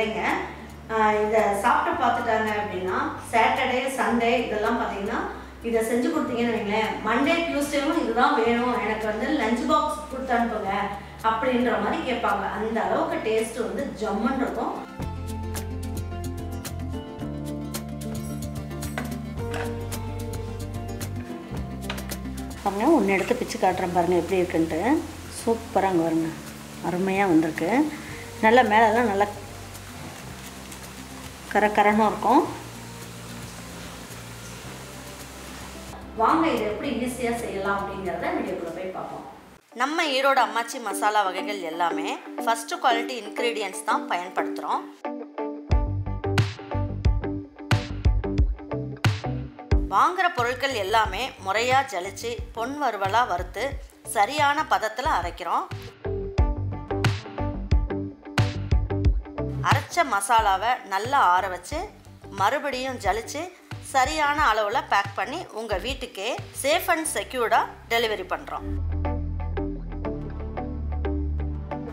பிள்ளைங்க இதை சாப்பிட்டு பார்த்துட்டாங்க அப்படின்னா சாட்டர்டே சண்டே இதெல்லாம் பார்த்தீங்கன்னா இதை செஞ்சு கொடுத்தீங்கன்னு வைங்களேன், மண்டே டியூஸ்டேவும் இதுதான் வேணும், எனக்கு வந்து லஞ்ச் பாக்ஸ் கொடுத்து அனுப்புங்க அப்படின்ற மாதிரி கேட்பாங்க. அந்த அளவுக்கு டேஸ்ட் வந்து ஜம்முன்னு இருக்கும். பாருங்க, ஒன்று எடுத்து பிச்சு காட்டுறேன் பாருங்கள் எப்படி இருக்குன்ட்டு. சூப்பராக அங்கே வருங்க, அருமையாக வந்திருக்கு. நல்லா மேலெல்லாம் நல்லா கரகரன்னு இருக்கும். வாங்க இதை எப்படி ஈஸியாக செய்யலாம் அப்படிங்கிறத வீடியோக்குள்ளே போய் பார்ப்போம். நம்ம ஈரோடு அம்மாச்சி மசாலா வகைகள் எல்லாமே ஃபஸ்ட்டு குவாலிட்டி இன்க்ரீடியன்ட்ஸ் தான் பயன்படுத்துகிறோம். வாங்குகிற பொருட்கள் எல்லாமே முறையாக ஜலிச்சு பொன் வறுவலாக வறுத்து சரியான பதத்தில் அரைக்கிறோம். அரைச்ச மசாலாவை நல்லா ஆற வச்சு மறுபடியும் ஜலிச்சு சரியான அளவில் பேக் பண்ணி உங்கள் வீட்டுக்கே சேஃப் அண்ட் செக்யூர்டாக டெலிவரி பண்ணுறோம்.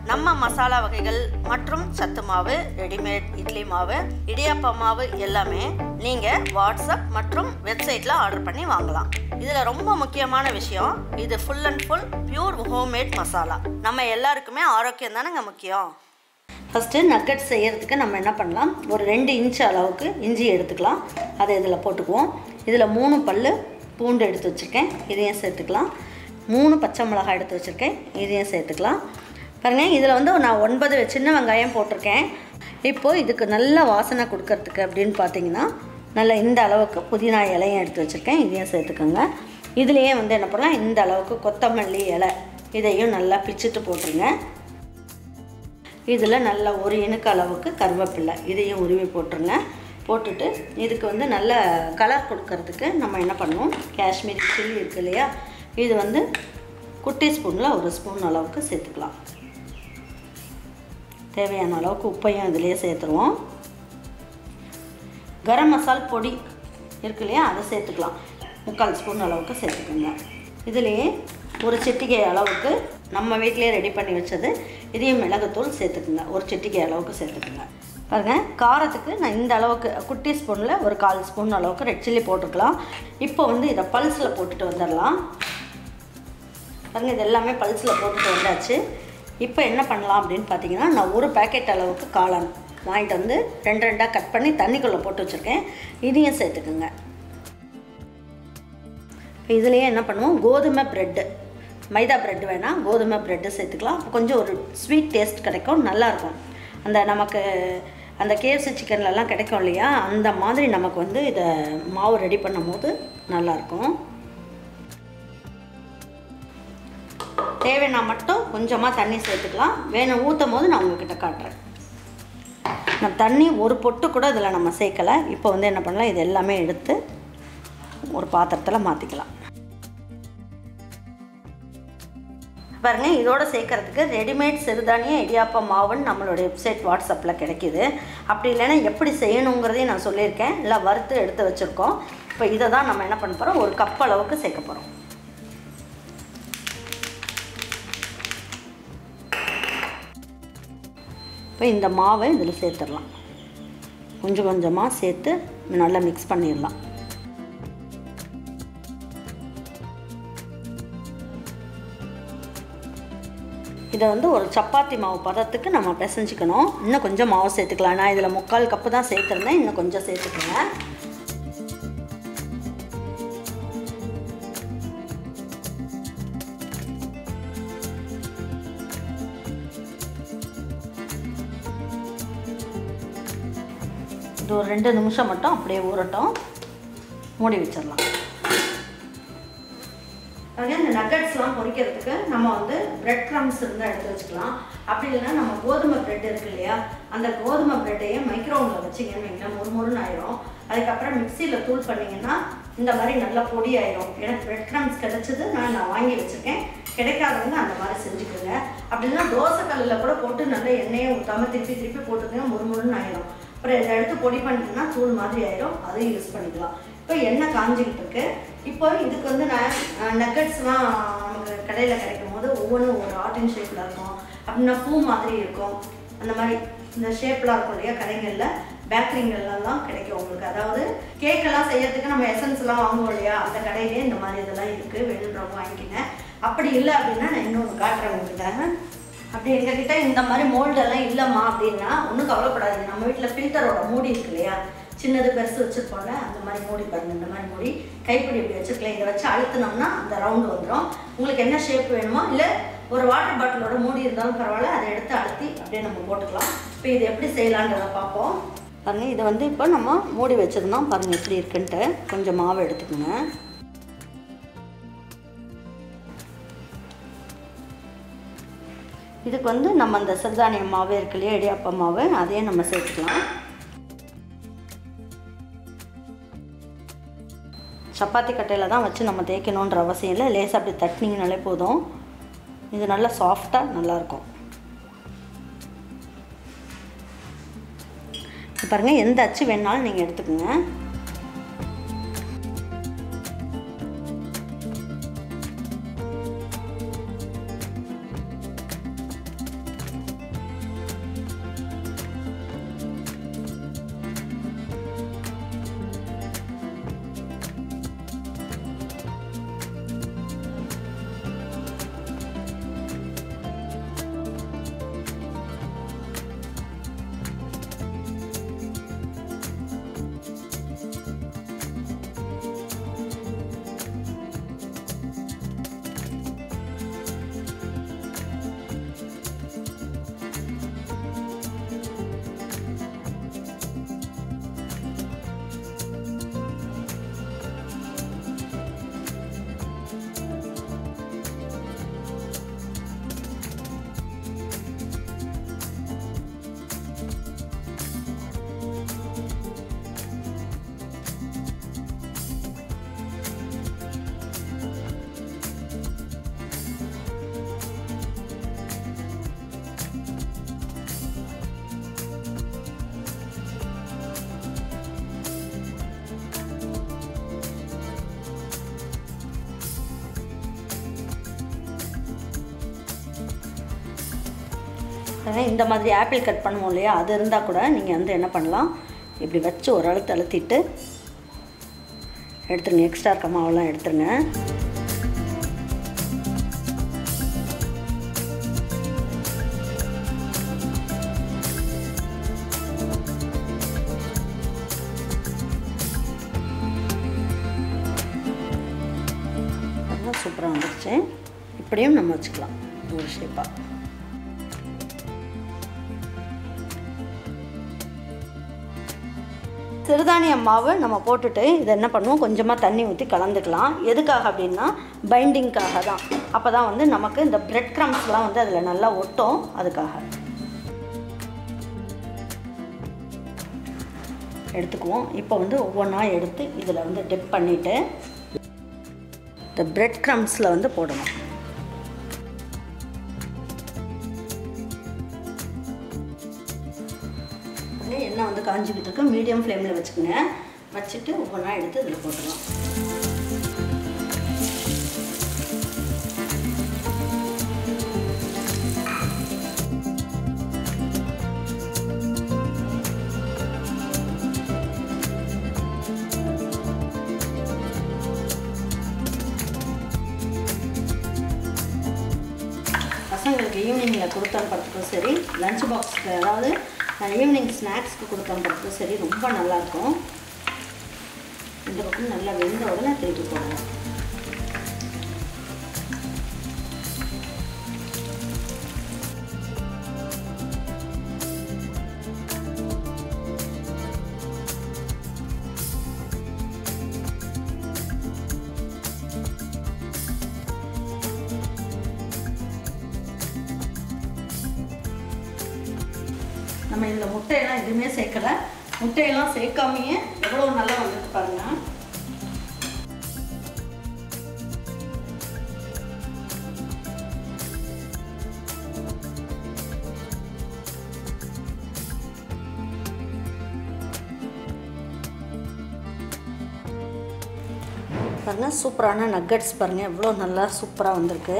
நம்ம மசாலா வகைகள் மற்றும் சத்து மாவு, ரெடிமேட் இட்லி மாவு, இடியாப்ப மாவு எல்லாமே நீங்கள் வாட்ஸ்அப் மற்றும் வெப்சைட்டில் ஆர்டர் பண்ணி வாங்கலாம். இதில் ரொம்ப முக்கியமான விஷயம், இது full and full pure homemade masala. நம்ம எல்லாருக்குமே ஆரோக்கியம் தானேங்க முக்கியம். ஃபஸ்ட்டு நக்கெட் செய்கிறதுக்கு நம்ம என்ன பண்ணலாம், ஒரு 2 இன்ச் அளவுக்கு இஞ்சி எடுத்துக்கலாம். அதை இதில் போட்டுக்குவோம். இதில் 3 பல் பூண்டு எடுத்து வச்சுருக்கேன், இதையும் சேர்த்துக்கலாம். 3 பச்சை மிளகாய் எடுத்து வச்சுருக்கேன், இதையும் சேர்த்துக்கலாம். பாருங்கள், இதில் வந்து நான் 9 சின்ன வெங்காயம் போட்டிருக்கேன். இப்போது இதுக்கு நல்ல வாசனை கொடுக்கறதுக்கு அப்படின்னு பார்த்தீங்கன்னா நல்ல இந்த அளவுக்கு புதினா இலையும் எடுத்து வச்சுருக்கேன், இதையும் சேர்த்துக்கோங்க. இதுலேயே வந்து என்ன பண்ணலாம், இந்த அளவுக்கு கொத்தமல்லி இலை இதையும் நல்லா பிச்சுட்டு போட்டுருங்க. இதில் நல்ல 1 இனுக்கு அளவுக்கு கருவேப்பிலை இதையும் உருவி போட்டுருங்க. போட்டுட்டு இதுக்கு வந்து நல்ல கலர் கொடுக்கறதுக்கு நம்ம என்ன பண்ணுவோம், காஷ்மீரி சில்லி இருக்குது இல்லையா, இது வந்து குட்டி ஸ்பூனில் 1 ஸ்பூன் அளவுக்கு சேர்த்துக்கலாம். தேவையான அளவுக்கு உப்பையும் இதிலேயே சேர்த்துருவோம். கரம் மசால் பொடி இருக்கு இல்லையா, அதை சேர்த்துக்கலாம். 3/4 ஸ்பூன் அளவுக்கு சேர்த்துக்கோங்க. இதுலேயே 1 சிட்டிகை அளவுக்கு நம்ம வீட்டிலே ரெடி பண்ணி வச்சது இதையும் மிளகுத்தூள் சேர்த்துக்குங்க. 1 சிட்டிகை அளவுக்கு சேர்த்துக்குங்க. பாருங்கள், காரத்துக்கு நான் இந்த அளவுக்கு குட்டி ஸ்பூனில் 1/4 ஸ்பூன் அளவுக்கு ரெட் சில்லி போட்டுக்கலாம். இப்போ வந்து இதை பல்ஸில் போட்டுட்டு வந்துடலாம். பாருங்கள், இது எல்லாமே பல்ஸில் போட்டுட்டு வந்தாச்சு. இப்போ என்ன பண்ணலாம் அப்படின்னு பார்த்தீங்கன்னா, நான் 1 பேக்கெட் அளவுக்கு காளான் வாங்கிட்டு வந்து 2 கட் பண்ணி தண்ணிக்குள்ளே போட்டு வச்சுருக்கேன், இதையும் சேர்த்துக்குங்க. இப்போ இதுலேயே என்ன பண்ணுவோம், கோதுமை ப்ரெட்டு, மைதா ப்ரெட் வேணால் கோதுமை ப்ரெட்டு சேர்த்துக்கலாம். அப்போ கொஞ்சம் ஒரு ஸ்வீட் டேஸ்ட் கிடைக்கும், நல்லாயிருக்கும். அந்த நமக்கு அந்த KFC சிக்கன்லலாம் கிடைக்கும் இல்லையா, அந்த மாதிரி நமக்கு வந்து இதை மாவு ரெடி பண்ணும் போது நல்லாயிருக்கும். தேவைன்னா மட்டும் கொஞ்சமாக தண்ணி சேர்த்துக்கலாம். வேணும் ஊற்றும் போது நான் உங்கள்கிட்ட காட்டுறேன். நான் தண்ணி ஒரு பொட்டு கூட இதில் நம்ம சேர்க்கலை. இப்போ வந்து என்ன பண்ணலாம், இது எல்லாமே எடுத்து ஒரு பாத்திரத்தில் மாற்றிக்கலாம். பாருங்கள், இதோடு சேர்க்கறதுக்கு ரெடிமேட் சிறுதானிய இடியாப்ப மாவுன்னு நம்மளோட வெப்சைட் வாட்ஸ்அப்பில் கிடைக்கிது. அப்படி இல்லைன்னா எப்படி செய்யணுங்கிறதையும் நான் சொல்லியிருக்கேன். இல்லை வறுத்து எடுத்து வச்சுருக்கோம். இப்போ இதை தான் நம்ம என்ன பண்ண போகிறோம், 1 கப் அளவுக்கு சேர்க்க போகிறோம். இப்போ இந்த மாவை இதில் சேர்த்துடலாம். கொஞ்சம் கொஞ்சமாக சேர்த்து நல்லா மிக்ஸ் பண்ணிடலாம். இதை வந்து ஒரு சப்பாத்தி மாவு பதத்துக்கு நம்ம பிசைஞ்சிக்கணும். இன்னும் கொஞ்சம் மாவு சேர்த்துக்கலாம். நான் இதில் 3/4 கப்பு தான் சேர்த்துருந்தேன், இன்னும் கொஞ்சம் சேர்த்துக்கோங்க. இது ஒரு 2 நிமிஷம் மட்டும் அப்படியே ஊறட்டும், மூடி வச்சிடலாம். இந்த நக்கட்ஸ்லாம் பொரிக்கிறதுக்கு நம்ம வந்து பிரெட் க்ரம்ஸ் இருந்தால் எடுத்து வச்சுக்கலாம். அப்படி இல்லைன்னா நம்ம கோதுமை பிரெட் இருக்கு இல்லையா, அந்த கோதுமை பிரெட்டையே மைக்ரோவனில் வச்சிங்கன்னு வைங்களேன், மொறுமொறுன்னு ஆயிரும். அதுக்கப்புறம் மிக்சியில் தூள் பண்ணிங்கன்னா இந்த மாதிரி நல்லா பொடி ஆயிரும். எனக்கு பிரெட் க்ரம்ஸ் கிடைச்சது, நான் வாங்கி வச்சுருக்கேன். கிடைக்காதவங்க அந்த மாதிரி செஞ்சுக்கோங்க. அப்படி இல்லைன்னா தோசை கல்லில் கூட போட்டு நல்லா எண்ணெயை ஊற்றாமல் திருப்பி போட்டுக்கோங்க, மொறுமொறுன்னு ஆயிரும். அப்புறம் இதை எடுத்து பொடி பண்ணிட்டோம்னா தூள் மாதிரி ஆயிரும், அதையும் யூஸ் பண்ணிக்கலாம். இப்போ எண்ணெய் காஞ்சிக்கிட்டு இருக்கு. இப்போ இதுக்கு வந்து நான் நக்கட்ஸ்லாம் நமக்கு கடையில் கிடைக்கும் போது ஒவ்வொன்றும் ஒரு ஆர்டின் ஷேப்பில் இருக்கும், அப்படின்னா பூ மாதிரி இருக்கும். அந்த மாதிரி இந்த ஷேப்லாம் இருக்கும் இல்லையா, கடைகளில் பேக்கரிங்கள்லாம் கிடைக்கும் உங்களுக்கு. அதாவது கேக்கெல்லாம் செய்யறதுக்கு நம்ம எசன்ஸ்லாம் வாங்குவோம் இல்லையா, அந்த கடையிலே இந்த மாதிரி இதெல்லாம் இருக்குது, வேணுன்றவங்க வாங்கிக்கிங்க. அப்படி இல்லை அப்படின்னா நான் இன்னொன்று காட்டுறேன் உங்கள்கிட்ட. அப்படி எங்ககிட்ட இந்த மாதிரி மோல்டெல்லாம் இல்லைம்மா அப்படின்னா ஒன்றும் கவலைப்படாதீங்க. நம்ம வீட்டில் ஃபில்டரோட மூடி இருக்கு இல்லையா, சின்னது பெருசு வச்சுருப்போம்ல, அந்த மாதிரி மூடி பாருங்கள். இந்த மாதிரி மூடி கைப்பிடி இப்படி வச்சுருக்கலாம். இதை வச்சு அழுத்தினோம்னா அந்த ரவுண்டு வந்துடும். உங்களுக்கு என்ன ஷேப் வேணுமோ, இல்லை ஒரு வாட்டர் பாட்டிலோட மூடி இருந்தாலும் பரவாயில்ல, அதை எடுத்து அழுத்தி அப்படியே நம்ம போட்டுக்கலாம். இப்போ இது எப்படி செய்யலான்றதை பார்ப்போம் பாருங்கள். இதை வந்து இப்போ நம்ம மூடி வச்சுருந்தோம் பாருங்கள் எப்படி இருக்குன்ட்டு. கொஞ்சம் மாவு எடுத்துக்கோங்க. இதுக்கு வந்து நம்ம அந்த சிறுதானிய மாவு இருக்கு இல்லையா, இடியாப்ப மாவு, அதையே நம்ம சேர்த்துக்கலாம். சப்பாத்தி கட்டையில் தான் வச்சு நம்ம தேய்க்கணுன்ற அவசியம் இல்லை. லேசாக அப்படி தட்டினீங்கனாலே போதும். இது நல்லா சாஃப்டாக நல்லாயிருக்கும். பாருங்கள், எந்த அச்சு வேணாலும் நீங்கள் எடுத்துக்கோங்க. இந்த மாதிரி ஆப்பிள் கட் பண்ணுவோம் இல்லையா, அது இருந்தால் கூட நீங்கள் வந்து என்ன பண்ணலாம், இப்படி வச்சு ஒரு அழுத்திட்டு எடுத்துருங்க. எக்ஸ்ட்ரா இருக்க மாவெல்லாம் எடுத்துருங்க. சூப்பராக வந்துடுச்சு. இப்படியும் நம்ம வச்சுக்கலாம் ஒரு ஷேப்பாக. சிறுதானிய மாவு நம்ம போட்டுட்டு இதை என்ன பண்ணுவோம், கொஞ்சமாக தண்ணி ஊற்றி கலந்துக்கலாம். எதுக்காக அப்படின்னா பைண்டிங்காக தான். அப்போ தான் வந்து நமக்கு இந்த பிரெட் க்ரம்ஸ்லாம் வந்து அதில் நல்லா ஒட்டும். அதுக்காக எடுத்துக்குவோம். இப்போ வந்து ஒவ்வொன்றா எடுத்து இதில் வந்து டிப் பண்ணிவிட்டு இந்த பிரெட் க்ரம்ஸில் வந்து போடணும். எண்ணெய் வந்து காஞ்சிக்கிட்டு இருக்கு. மீடியம் ஃப்ளேமில் வச்சுக்கோங்க. வச்சுட்டு ஒவ்வொன்றா எடுத்து இதில் போட்டுடலாம். பசங்களுக்கு ஈவினிங்கில் கொடுத்து அனுப்புறதுக்கும் சரி, லஞ்ச் பாக்ஸுக்கு அதாவது ஈவினிங் ஸ்நாக்ஸ்க்கு கொடுத்து அனுப்புறதுக்கும் சரி ரொம்ப நல்லாயிருக்கும். இந்த பக்கம் நல்லா வெந்த உடனே திருப்பி போடுவோம். நம்ம இதில் முட்டையெல்லாம் எதுவுமே சேர்க்கலை. முட்டையெல்லாம் சேர்க்காமையே எவ்வளோ நல்லா வந்துட்டு பாருங்க. பாருங்கள், சூப்பரான நக்கட்ஸ் பாருங்கள் எவ்வளோ நல்லா சூப்பராக வந்திருக்கு.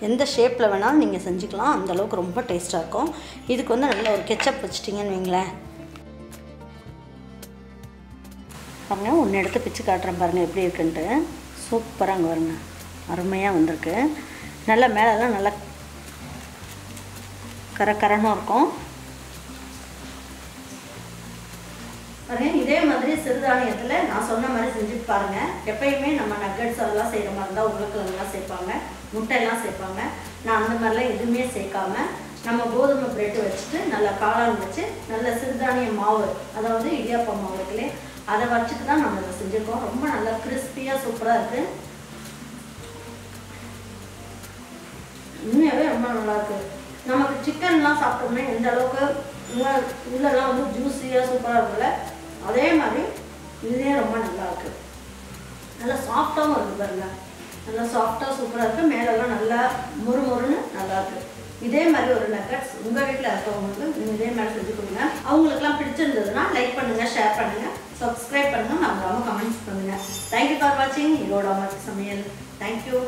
எந்த ஷேப்பில் வேணாலும் நீங்கள் செஞ்சுக்கலாம். அந்தளவுக்கு ரொம்ப டேஸ்ட்டாக இருக்கும். இதுக்கு வந்து நல்ல ஒரு கெச்சப் வச்சிட்டிங்கன்னு வைங்களேன். பாருங்கள், ஒன்று எடுத்து பிச்சு காட்டுறேன் பாருங்கள் எப்படி இருக்குன்ட்டு. சூப்பராக அங்கே வருங்க, அருமையாக வந்திருக்கு. நல்லா மேலெல்லாம் நல்லா கரகரன்னு இருக்கும் பாருங்கள். இதே மாதிரி சிறுதானியத்தில் நான் சொன்ன மாதிரி செஞ்சுட்டு பாருங்கள். எப்பயுமே நம்ம நக்கட்ஸ் எல்லாம் செய்கிற மாதிரி இருந்தால் உருளைக்கிழங்குலாம் சேர்ப்பாங்க, முட்டையெல்லாம் சேர்ப்பாங்க. நான் அந்த மாதிரிலாம் எதுவுமே சேர்க்காம நம்ம கோதுமை பிரெட்டு வச்சுட்டு நல்லா காளான் வச்சு நல்ல சிறுதானிய மாவு, அதாவது இடியாப்பம் மாவு இருக்குல்லையே, அதை வச்சுட்டு தான் நம்ம இதை செஞ்சுருக்கோம். ரொம்ப நல்லா கிறிஸ்பியாக சூப்பராக இருக்குது. உண்மையாகவே ரொம்ப நல்லாயிருக்கு. நமக்கு சிக்கன்லாம் சாப்பிட்டோம்னா எந்த அளவுக்கு உள்ளெல்லாம் வந்து ஜூஸியாக சூப்பராக இருக்குல்ல, அதே மாதிரி இதுவே ரொம்ப நல்லாயிருக்கு. நல்லா சாஃப்டாகவும் இருக்குது பாருங்க, நல்லா சாஃப்டாக சூப்பராக இருக்குது. மேலெல்லாம் நல்லா மொறுமொறுன்னு நல்லாயிருக்கு. இதே மாதிரி ஒரு நக்கட்ஸ் உங்கள் வீட்டில் இருக்கவங்களுக்கு நீங்கள் இதே மாதிரி செஞ்சு கொடுங்க. அவங்களுக்குலாம் பிடிச்சிருந்ததுன்னா லைக் பண்ணுங்கள், ஷேர் பண்ணுங்கள், சப்ஸ்கிரைப் பண்ணுங்கள், மறக்காம கமெண்ட்ஸ் பண்ணுங்கள். தேங்க்யூ ஃபார் வாட்சிங் ஈரோடு அம்மா சமையல். தேங்க்யூ.